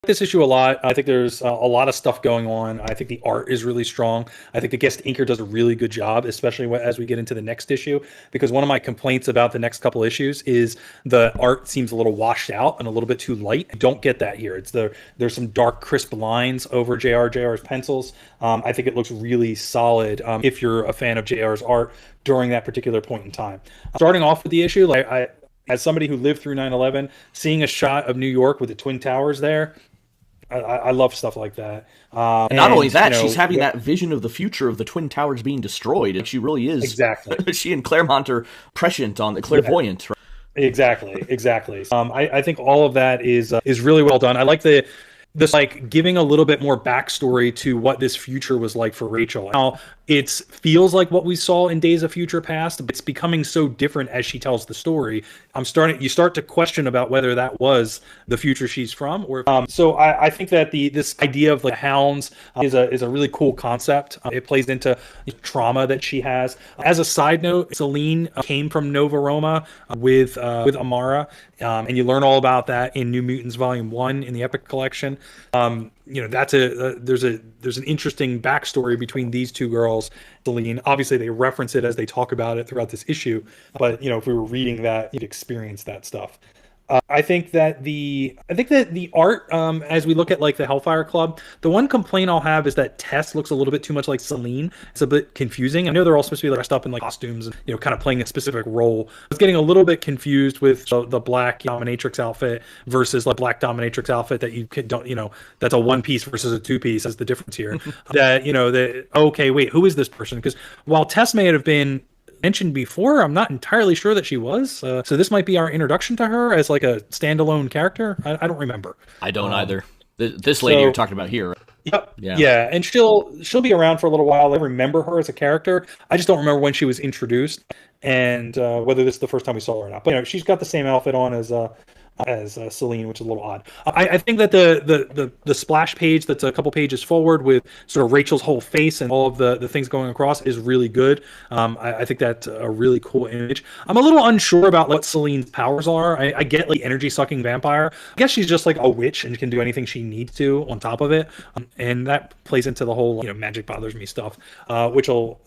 this issue a lot. I think there's a lot of stuff going on. I think the art is really strong. I think the guest inker does a really good job, especially as we get into the next issue. Because one of my complaints about the next couple issues is the art seems a little washed out and a little bit too light. I don't get that here. There's some dark, crisp lines over JR's pencils. I think it looks really solid if you're a fan of JR's art during that particular point in time. Starting off with the issue, like as somebody who lived through 9/11, seeing a shot of New York with the Twin Towers there, I love stuff like that. And not only that, she's having that vision of the future of the Twin Towers being destroyed. And she really is. Exactly. She and Claremont are prescient on the clairvoyant. Right? Exactly. I think all of that is really well done. I like this like giving a little bit more backstory to what this future was like for Rachel. Now it feels like what we saw in Days of Future Past, but it's becoming so different as she tells the story. You start to question about whether that was the future she's from, or so I think that this idea of the hounds is a really cool concept. It plays into trauma that she has. As a side note, Selene came from Nova Roma with Amara, and you learn all about that in New Mutants Volume 1 in the Epic Collection. That's there's an interesting backstory between these two girls. Selene, obviously they reference it as they talk about it throughout this issue, but if we were reading that, you'd experience that stuff. I think that the art, as we look at like the Hellfire Club, the one complaint I'll have is that Tess looks a little bit too much like Selene. It's a bit confusing. I know they're all supposed to be dressed up in like costumes and kind of playing a specific role. I was getting a little bit confused with the black dominatrix outfit versus the black dominatrix outfit that don't that's a one piece versus a two piece. That's the difference here. Okay, wait, who is this person? Because while Tess may have been mentioned before, I'm not entirely sure that she was. So this might be our introduction to her as like a standalone character. I don't remember. I don't either. This lady you're talking about here. Yep. Yeah, and she'll be around for a little while. I remember her as a character. I just don't remember when she was introduced and whether this is the first time we saw her or not. But she's got the same outfit on as Selene, which is a little odd. I think that the splash page that's a couple pages forward with sort of Rachel's whole face and all of the things going across is really good. I think that's a really cool image. I'm a little unsure about what Selene's powers are. I get like energy sucking vampire. I guess she's just like a witch and can do anything she needs to on top of it, and that plays into the whole magic bothers me stuff, which will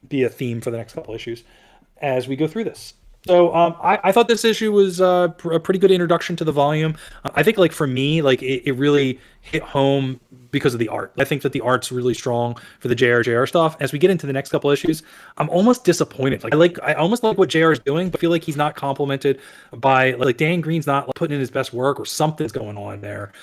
be a theme for the next couple issues as we go through this. So I thought this issue was a pretty good introduction to the volume. I think for me, it really hit home because of the art. I think that the art's really strong for the JR stuff. As we get into the next couple issues, I'm almost disappointed. I almost like what JR is doing, but feel like he's not complimented by Dan Green's not putting in his best work or something's going on there.